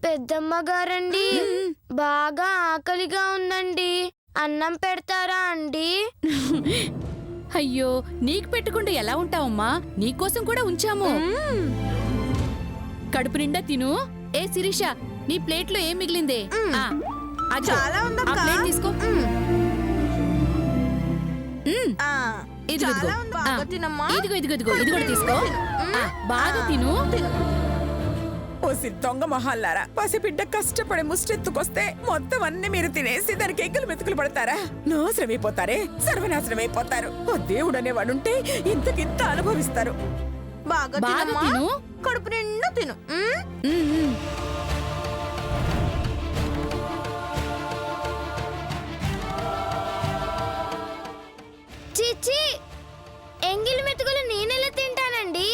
పెద్దమ్మ గారండి, బాగా ఆకలిగా ఉందండి, అన్నం పెడతారా అండి? అయ్యో, నీకు పెట్టకుండా ఎలా ఉంటావమ్మా? నీకోసం కూడా ఉంచాము. కడుపు నిండా తిను. ఏ శిరీష, నీ ప్లేట్లో ఏం మిగిలిందే? అది చాలా ఉందక్క. ఆ ప్లేట్ తీసుకో. ఇదిగో చాలా ఉంది, బాగా తినమ్మా. ఇదిగో ఇదిగో ఇదిగో ఇది కూడా తీసుకో. బాగా తిను. ఓసి దొంగ మొహాలారా, పసిబిడ్డ కష్టపడి ముష్టెత్తుకొస్తే మొత్తం అన్ని మీరు తినేసి దానికి ఎగ్గులు మెతుకులు పడతారా? నాశనమైపోతారే, సర్వనాశనమైపోతారు. ఓ దేవుడు అనేవాడుంటే ఇంతకింత అనుభవిస్తారు. బాగా బాగా తినమ్మా. తిను. కడుపు నిండా తిను. చిచి, ఎంగిలి మెతుకులు నేనెలా తింటానండి?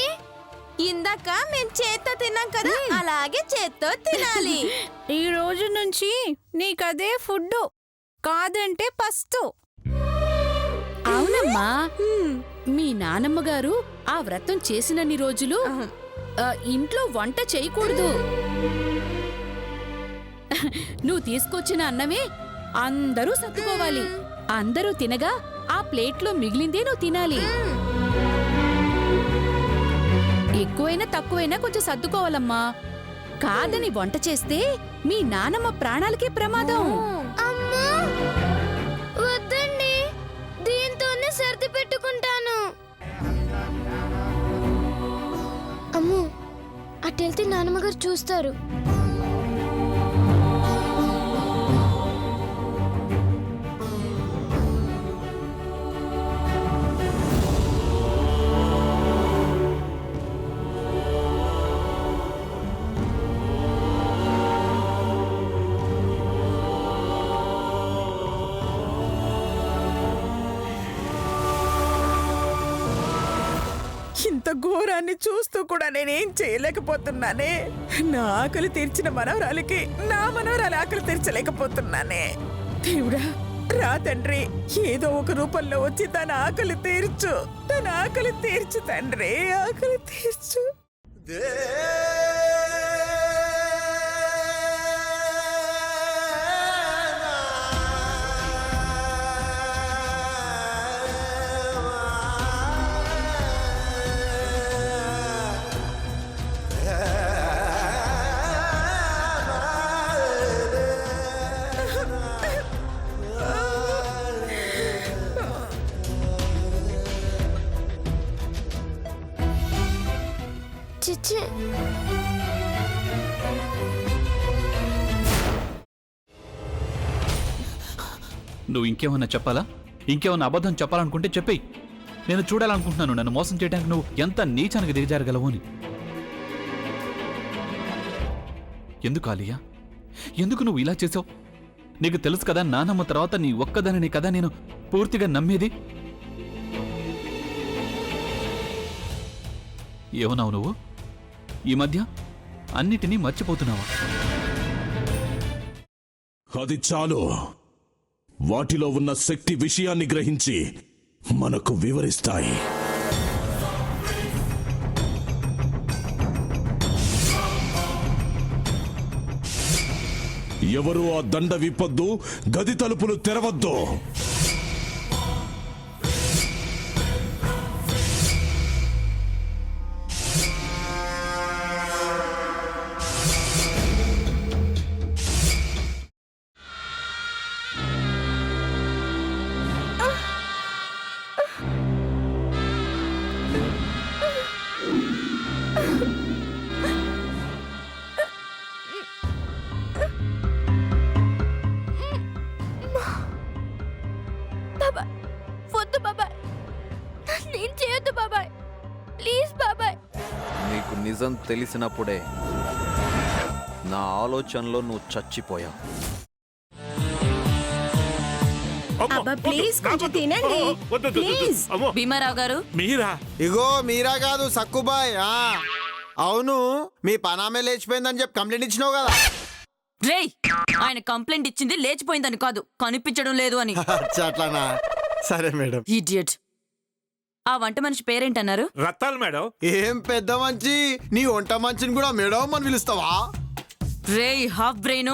ఇందాక మేం చేత్తో తిన్నాం కదా, అలాగే చేత్తో తినాలి. ఈ రోజు నుంచి నీకదే ఫుడ్, కాదంటే పస్తు. అవునమ్మా, మీ నానమ్మ గారు ఆ వ్రతం చేసినన్ని రోజులు ఇంట్లో వంట చేయకూడదు. నువ్వు తీసుకొచ్చిన అన్నమే అందరూ సర్దుకోవాలి. అందరూ తినగా ఆ ప్లేట్లో మిగిలిందే నువ్వు తినాలి. ఎక్కువైనా తక్కువైనా కొంచెం సర్దుకోవాలమ్మా. కాదని వంట చేస్తే మీ నానమ్మ ప్రాణాలకే ప్రమాదం. అమ్మా, వద్దండి, దీంతోనే సర్ది పెట్టుకుంటాను. అమ్మో, అటెళ్తే నాన్నమ్మగారు చూస్తారు. ఇంత ఘోరాన్ని చూస్తూ కూడా నేనేం చేయలేకపోతున్నానే. నా ఆకలి తీర్చిన మనవరాలికి నా మనవరాలి ఆకలి తీర్చలేకపోతున్నానే. దేవుడా, రా తండ్రి, ఏదో ఒక రూపంలో వచ్చి తన ఆకలి తీర్చు, తన ఆకలి తీర్చు తండ్రి, ఆకలి తీర్చు. చిచి, నువ్వు ఇంకేమన్నా చెప్పాలా? ఇంకేమన్నా అబద్ధం చెప్పాలనుకుంటే చెప్పేయి. నేను చూడాలనుకుంటున్నాను నన్ను మోసం చేయడానికి నువ్వు ఎంత నీచానికి దిగజారగలవు అని. ఎందుకు ఆలియా, ఎందుకు నువ్వు ఇలా చేసావు? నీకు తెలుసు కదా, నానమ్మ తర్వాత నీ ఒక్కదానిని కదా నేను పూర్తిగా నమ్మేది. ఏమన్నావు నువ్వు? ఈ మధ్య అన్నిటినీ మర్చిపోతున్నావా? అది చాలు. వాటిలో ఉన్న శక్తి విషయాన్ని గ్రహించి మనకు వివరిస్తాయి. ఎవరు ఆ దండ విప్పొద్దు, గది తలుపులు తెరవద్దు. వద్దు బాబాయ్, నేను చేయొద్దు బాబాయ్, ప్లీజ్ బాబాయ్. నీకు నిజం తెలిసినప్పుడే నా ఆలోచనలో నువ్వు చచ్చిపోయావు. అబ్బా ప్లీజ్ కొంచెం తినండి ప్లీజ్. భీమారావు గారు, మీరా? ఇగో మీరా కాదు సక్కుబాయ్. అవును, మీ పనామే లేచిపోయిందని చెప్పి కంప్లైంట్ ఇచ్చినావు కదా. రేయ్, ఆయన కంప్లైంట్ ఇచ్చింది లేచిపోయిందని కాదు, కనిపించడం లేదు అని. అట్లానా? సరే మేడం. ఇడియట్. ఆ వంట మనిషి పేరేంటన్నారు? రత్తాలు మేడం. ఏం పెద్ద మంచి, నీ వంట మంచిని కూడా మేడం అని పిలుస్తావా? రే హాఫ్ బ్రెయిన్